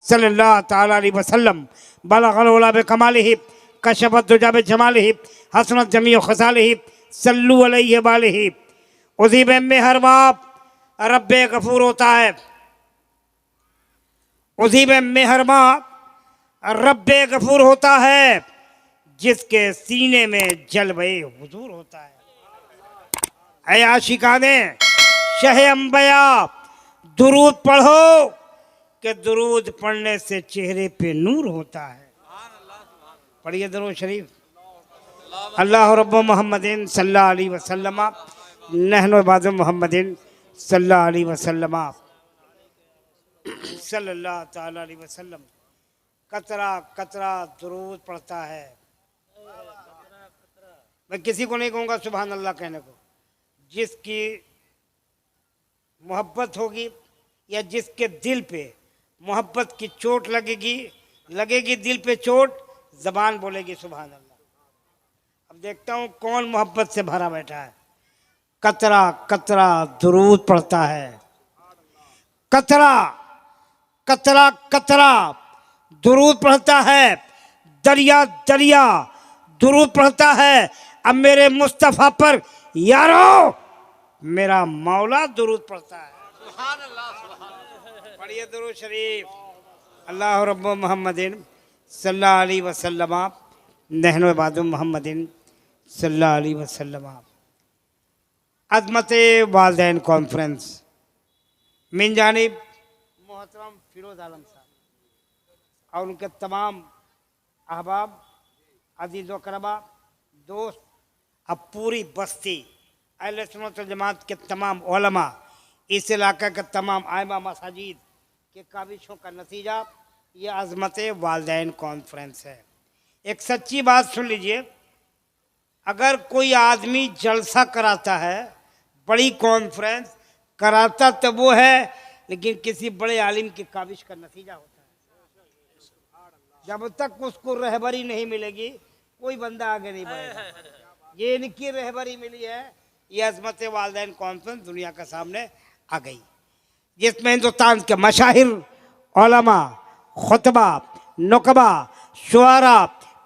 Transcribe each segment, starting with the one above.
सल्लल्लाहु ताला अलैहि वसल्लम बलगल उला बिकमालिही कशफत दुजा बिजमालिही हसनत जमीउ खसालिही सल्लु अलैहि वालिही। उसी में हर बाप रब्बे गफूर होता है, उसी में मेहरमा रब्बे गफूर होता है जिसके सीने में जलवे हुजूर होता है। ऐ आशिकाने शहे अंबिया दुरूद पढ़ो कि दुरूद पढ़ने से चेहरे पे नूर होता है। पढ़िए दरूद शरीफ। अल्लाह रब्ब मोहम्मदिन सल्लल्लाहु अलैहि वसल्लम नहनु इबादु मोहम्मदिन सल्लल्लाहु अलैहि वसल्लम सल्लल्लाहु ताला अलैहि वसल्लम। कतरा कतरा दुरूद पढ़ता है। मैं किसी को नहीं कहूँगा सुभान अल्लाह कहने को, जिसकी मोहब्बत होगी या जिसके दिल पे मोहब्बत की चोट लगेगी दिल पे चोट, जबान बोलेगी सुभान अल्लाह। अब देखता हूँ कौन मोहब्बत से भरा बैठा है। कतरा कतरा दुरूद पढ़ता है, कतरा कतरा कतरा दुरूद पढ़ता है, दरिया दरिया दुरूद पढ़ता है। अब मेरे मुस्तफ़ा पर यारो मेरा मौला दुरूद पढ़ता है। पढ़िए दुरूद शरीफ। अल्लाह रब्ब मोहम्मदिन सल्लल्लाहु अलैहि वसल्लम नहनु इबादु मोहम्मदिन सल्लल्लाहु अलैहि वसल्लम। अज़मत वालिदैन कॉन्फ्रेंस मिन जानिब मोहतरम फिरोज आलम साहब और उनके तमाम अहबाब अजीज़ व करबा दोस्त, अब पूरी बस्ती अहले सुन्नत वल जमात के तमाम उलमा, इस इलाके के तमाम आइमा मसाजिद के काविशों का नतीजा ये अज़मत वालिदैन कॉन्फ्रेंस है। एक सच्ची बात सुन लीजिए, अगर कोई आदमी जलसा कराता है, बड़ी कॉन्फ्रेंस कराता तो वो है, लेकिन किसी बड़े आलिम की काविश का नतीजा होता है। जब तक उसको रहबरी नहीं मिलेगी कोई बंदा आगे नहीं बढ़ेगा। ये इनकी रहबरी मिली है, ये अज़मत वालिदैन कॉन्फ्रेंस दुनिया के सामने आ गई, जिसमें हिंदुस्तान के मशाहिर उलमा, खुतबा, नुकबा, शुआरा,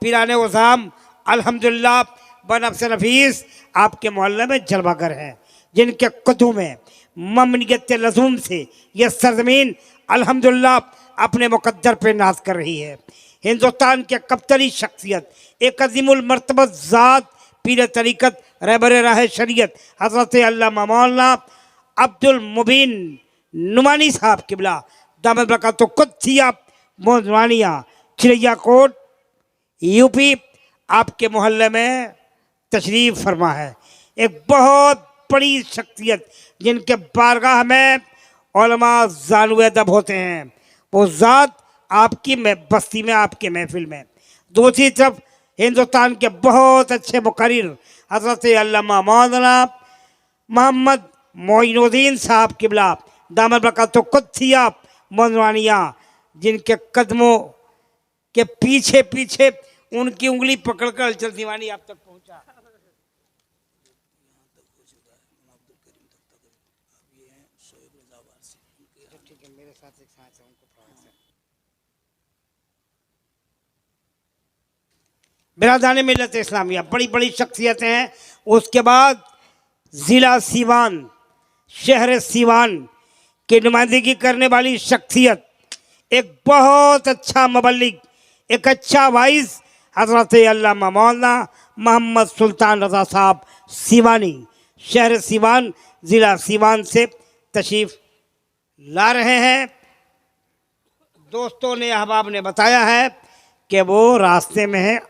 पीराने उज़ाम अल्हम्दुलिल्लाह बनफ्स नफीस आपके मोहल्ले में जलवागर हैं, जिनके कदमों में ममनियत लज़ूम से यह सरजमीन अल्हम्दुलिल्लाह अपने मुकद्दर पे नाज कर रही है। हिंदुस्तान के कब्तरी शख्सियत, एक अजीमुल मर्तबा ज़ात, पीर तरीक़त, रहबर राह शरीयत हज़रत अल्लामा मौलाना अब्दुल मुबीन नुमानी साहब किबला दामद बरकातुहू कुद्सिया मोजवानिया चिड़ैया कोट यूपी आपके मोहल्ले में तशरीफ़ फरमा है। एक बहुत बड़ी शख्सियत जिनके बारगाह में उलमा ज़ानुए दब होते हैं, वो ज़ात आपकी बस्ती में, आपके महफिल में। दूसरी तरफ हिंदुस्तान के बहुत अच्छे मुकर्रिर हज़रत अल्लामा मौलाना मोहम्मद मोइनुद्दीन साहब किबला दामद बरकातुहू कुद्सिया मोजवानिया, जिनके कदमों के पीछे पीछे उनकी उंगली पकड़कर हलचल दीवानी आप तक पहुंचा। ठीक है, मेरे साथ एक साथ है, उनको बिरादान मिल्लत इस्लामिया, बड़ी बड़ी शख्सियतें हैं। उसके बाद ज़िला सीवान, शहर सीवान की नुमाइंदगी करने वाली शख्सियत, एक बहुत अच्छा मुबल्लिग, एक अच्छा वाइस हज़रत अल्लामा मौलाना मोहम्मद सुल्तान रज़ा साहब सीवानी, शहर सीवान, ज़िला सीवान से तशरीफ़ ला रहे हैं। दोस्तों ने, अहबाब ने बताया है कि वो रास्ते में है,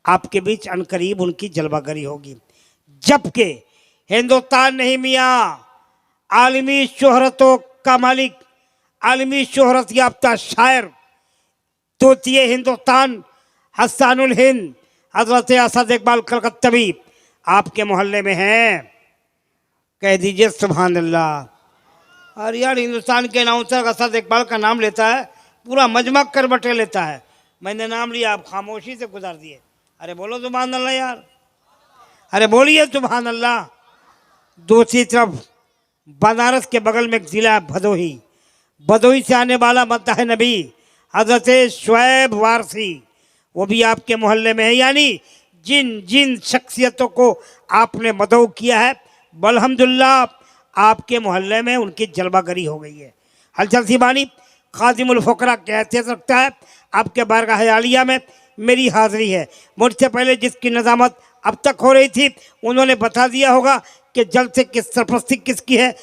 आपके बीच अनकरीब उनकी जलवागरी होगी। जबकि हिंदुस्तान नहीं मियाँ, आलमी शोहरतों का मालिक, आलमी शोहरत याफ्ता शायर, तोतिए हिंदुस्तान, हसानुल हिंद हज़रत असद इकबाल कलकत्तवी आपके मोहल्ले में हैं। कह दीजिए सुभान अल्लाह। और यार, हिंदुस्तान के अनाउंसर असद इकबाल का नाम लेता है, पूरा मजमा कर बटे लेता है। मैंने नाम लिया, आप खामोशी से गुजार दिए। अरे बोलो सुभान अल्लाह यार, अरे बोलिए सुभान अल्लाह। दूसरी तरफ बनारस के बगल में एक ज़िला भदोही, बदोई से आने वाला मद्दाह नबी हजरत शुएब वारसी, वो भी आपके मोहल्ले में है। यानी जिन जिन शख्सियतों को आपने मदऊ किया है, अल्हम्दुलिल्लाह आपके मोहल्ले में उनकी जलवागरी हो गई है। हलचल सिबानी खादिमुल फ़ुक़रा की हैसियत रखता है। आपके बारगाह आलिया में मेरी हाज़िरी है। मुझसे पहले जिसकी नज़ामत अब तक हो रही थी, उन्होंने बता दिया होगा कि जलसे की सरपरस्ती किसकी है,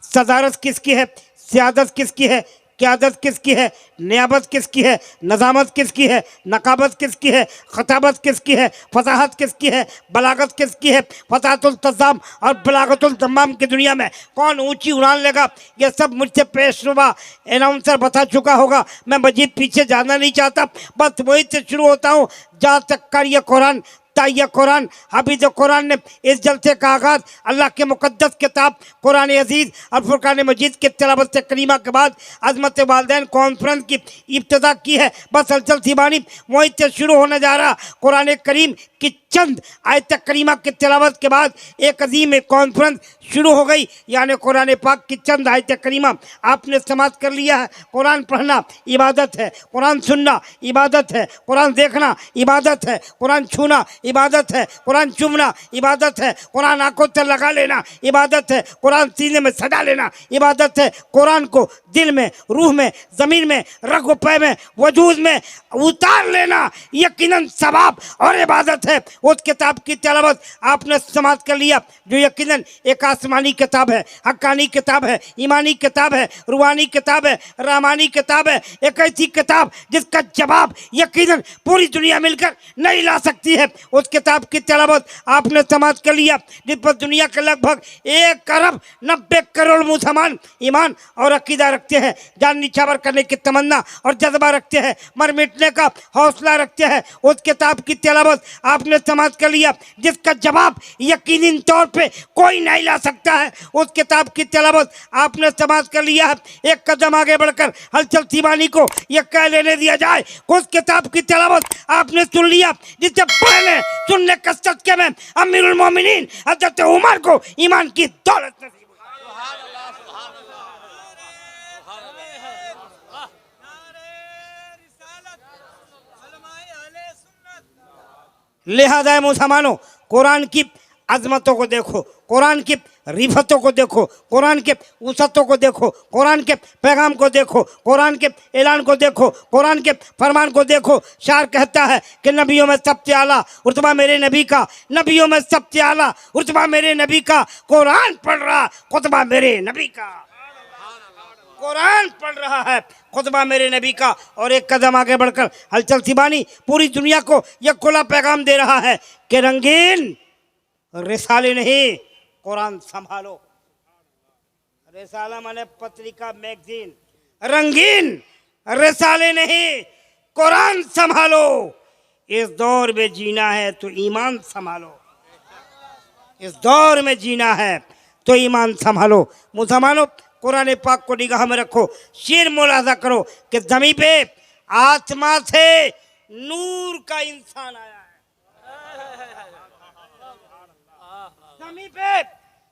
सदारत किसकी है, सियादत किसकी है, क़यादत किसकी है, नियाबत किसकी है, नज़ामत किसकी है, नकाबत किसकी है, खताबत किसकी है, फसाहत किसकी है, बलागत किसकी है। फसाहतुल तज़ाम और बलागतुल तमाम की दुनिया में कौन ऊंची उड़ान लेगा, ये सब मुझसे पेशवा अनाउंसर बता चुका होगा। मैं मजीद पीछे जाना नहीं चाहता, बस वही से शुरू होता हूँ जहाँ तक कर ये कुरान ताइया कुरान हबीज कुरान ने इस जलसे का आगाज़ अल्लाह के मुक़द्दस किताब कुरान अजीज़ और फुरकान मजीद के तिलावत से करीमा के बाद अज़मत वालिदैन कॉन्फ्रेंस की इब्तिदा की है। बस हलचल सिबानी वहीं से शुरू होने जा रहा कुरान करीम की चंद आयत करीमा की तिलावत के बाद एक अजीम कॉन्फ्रेंस शुरू हो गई। यानी कुरान पाक की चंद आयत करीमा आपने समाप्त कर लिया है। कुरान पढ़ना इबादत है, कुरान सुनना इबादत है, कुरान देखना इबादत है, कुरान छूना इबादत है, कुरान चूमना इबादत है, कुरान आंखों से लगा लेना इबादत है, कुरान सीने में सजा लेना इबादत है, कुरान को दिल में, रूह में, ज़मीन में, रग पे में, वजूद में उतार लेना यकीनन सवाब और इबादत है। उस किताब की तिलावत आपने समाप्त कर लिया जो यकीनन एक आसमानी किताब है, हक्कानी किताब है, ईमानी किताब है, रूहानी किताब है, रहमानी किताब है। एक ऐसी किताब जिसका जवाब यकीनन पूरी दुनिया मिलकर नहीं ला सकती है। उस किताब की तिलावत आपने समाप्त कर लिया जिस पर दुनिया के लगभग 1 अरब 90 करोड़ मुसलमान ईमान और अकीदा रखते हैं, जान निछावर करने की तमन्ना और जज्बा रखते हैं, मर मिटने का हौसला रखते हैं। उस किताब की तिलावत आपने समाप्त कर लिया जिसका जवाब यकीनी तौर पे कोई नहीं ला सकता है। उस किताब की तिलावत आपने समाप्त कर लिया है। एक कदम आगे बढ़कर हलचल सिबानी को यह कह लेने दिया जाए, उस किताब की तिलावत आपने सुन लिया जिससे पहले सुनने के सदके में अमीरुल मोमिनीन हज़रत उमर को ईमान की दौलत नसीब। लिहाजा मुसलमानों, कुरान की अजमतों को देखो, कुरान की रिफतों को देखो, कुरान के वसतों को देखो, कुरान के पैगाम को देखो, कुरान के ऐलान को देखो, कुरान के फरमान को देखो। शायर कहता है कि नबियों में सबसे आला रुतबा मेरे नबी का, नबियों में सबसे आला रुतबा मेरे नबी का, कुरान पढ़ रहा खुतबा मेरे नबी का, कुरान पढ़ रहा है खुतबा मेरे नबी का। और एक कदम आगे बढ़कर हलचल सिबानी पूरी दुनिया को यह खुला पैगाम दे रहा है कि रंगीन रिसाले नहीं, कुरान संभालो। रिसाला माने पत्रिका, मैगजीन। रंगीन रिसाले नहीं, कुरान संभालो। इस दौर में जीना है तो ईमान संभालो, इस दौर में जीना है तो ईमान संभालो। मुसलमानों, कुरान पाक को निगाह में रखो, शेर मुलाजा करो कि ज़मीन पे आत्मा से नूर का इंसान आया है। ज़मीन पे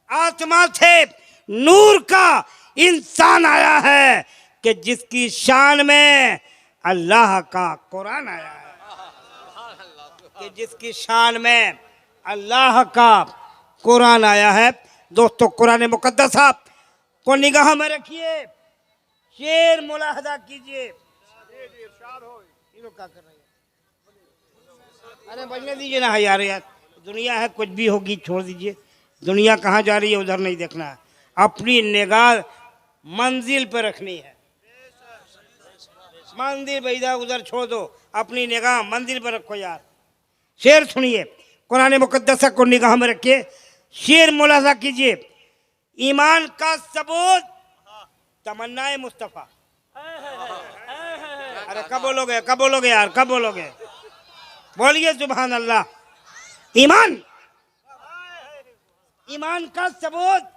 आत्मा से नूर का इंसान आया है कि जिसकी शान में अल्लाह का कुरान आया है, कि जिसकी शान में अल्लाह का कुरान आया है। दोस्तों, कुरान मुकद्दस को निगाह में रखिए, शेर मुलाहजा कीजिए। क्या कर रहे हैं? अरे बजने दीजिए ना यार, दुनिया है, कुछ भी होगी छोड़ दीजिए। दुनिया कहाँ जा रही है उधर नहीं देखना है, अपनी निगाह मंजिल पर रखनी है। मंदिर भैया उधर छोड़ दो, अपनी निगाह मंदिर पर रखो यार। शेर सुनिए, कुरान मुकद्दस को निगाह में रखिए, शेर मुलाहजा कीजिए। ईमान का सबूत तमन्नाए मुस्तफ़ा। अरे कब बोलोगे, कब बोलोगे यार, कब बोलोगे? बोलिए सुभान अल्लाह। ईमान, ईमान का सबूत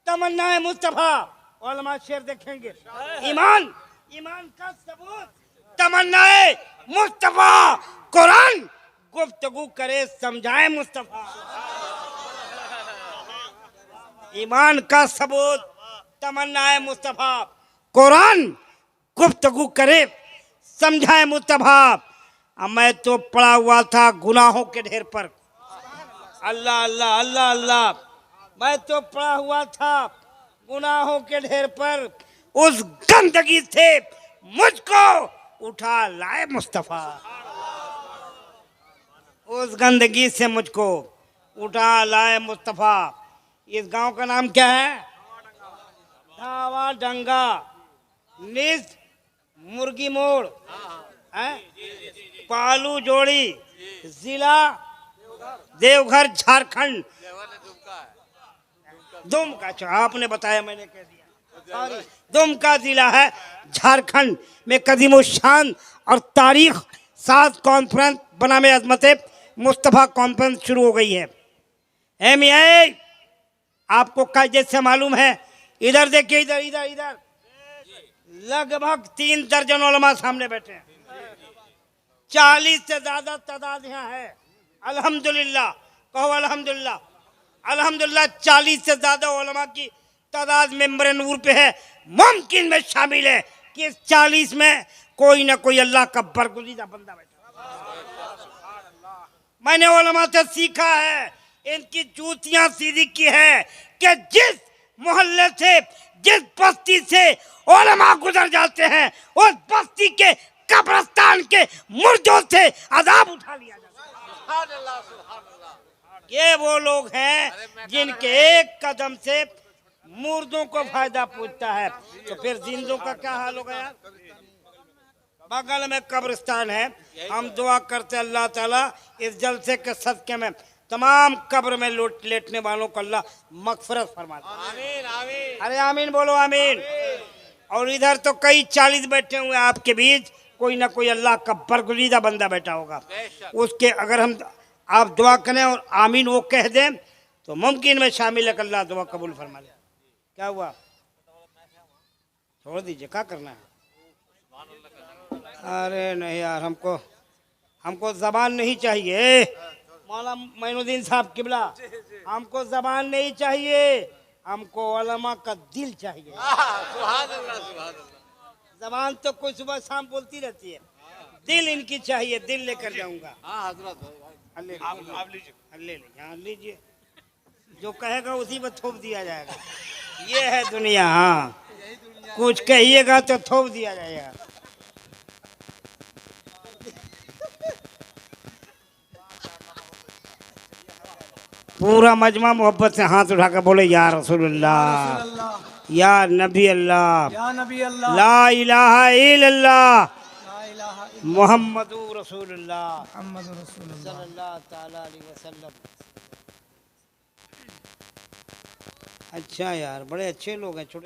तमन्नाए मुस्तफ़ा। उलमा शेर देखेंगे, ईमान, ईमान का सबूत तमन्नाए मुस्तफ़ा। कुरान गुफ्तगू करे समझाए मुस्तफ़ा। ईमान का सबूत तमन्नाए मुस्तफ़ा। कुरान गुफ्तगू करे, समझाए मुस्तफा। मैं तो पड़ा हुआ था गुनाहों के ढेर पर। अल्लाह अल्लाह अल्लाह अल्लाह। मैं तो पड़ा हुआ था गुनाहों के ढेर पर, उस गंदगी से मुझको उठा लाए मुस्तफा। उस गंदगी से मुझको उठा लाए मुस्तफा। इस गांव का नाम क्या है? धावा डंगा, निज मुर्गी मोड़, है पालू जोड़ी, जिला देवघर झारखंड। दुमका, अच्छा आपने बताया मैंने कह दिया, सॉरी। दुमका जिला है झारखंड में। कदीमो शान और तारीख 7 कॉन्फ्रेंस बनामे अजमत मुस्तफ़ा कॉन्फ्रेंस शुरू हो गई है। मियाँ आपको कायदे से मालूम है, इधर देखिए, इधर इधर इधर लगभग 3 दर्जन उलमा सामने बैठे हैं। 40 से ज्यादा तादाद यहाँ है। अल्हम्दुलिल्लाह, कहो अल्हम्दुलिल्लाह। अल्हम्दुलिल्लाह 40 से ज्यादा उलमा की तादाद मेंबर नूर पे है। मुमकिन में शामिल है कि इस 40 में कोई ना कोई अल्लाह का बरगुज़ीदा बंदा बैठा। मैंने उलमा से सीखा है, इनकी जूतियां सीधी की है कि जिस मोहल्ले से, जिस बस्ती से उलमा गुजर जाते हैं, उस बस्ती के कब्रिस्तान के मुर्दों से अजाब उठा लिया जाता है। ये वो लोग हैं जिनके एक कदम से मुर्दों को फायदा पहुंचता है। तो फिर जिंदों का क्या हाल होगा यार? बगल में कब्रिस्तान है। हम दुआ करते अल्लाह ताला इस जलसे के सदके में तमाम कब्र में लेटने वालों को अल्लाह मगफिरत फरमा दे। आमीन आमीन। अरे आमीन बोलो आमीन। और इधर तो कई 40 बैठे हुए हैं आपके बीच, कोई ना कोई अल्लाह का बरगुज़ीदा बंदा बैठा होगा। उसके अगर हम आप दुआ करें और आमीन वो कह दें तो मुमकिन में शामिल है कि अल्लाह दुआ कबूल फरमा ले। क्या हुआ? छोड़ दीजिए, क्या करना है? अरे नहीं यार, हमको जबान नहीं चाहिए। मौला मोइनुद्दीन साहब किबला, हमको जबान नहीं चाहिए, हमको उलमा का दिल चाहिए। जबान तो कोई सुबह शाम बोलती रहती है, दिल इनकी चाहिए। दिल लेकर जाऊंगा। ले लीजिए, जो कहेगा उसी पर थोप दिया जाएगा। ये है दुनिया। हाँ, कुछ कहिएगा तो थोप दिया जाएगा। पूरा मजमा मोहब्बत से हाथ उठाकर बोले या रसूलुल्लाह, या नबी अल्लाह, ला इलाहा इल्लल्लाह, मुहम्मदुर रसूलुल्लाह सल्लल्लाहु ताला अलैहि वसल्लम। अच्छा यार, बड़े अच्छे लोग हैं। छोटे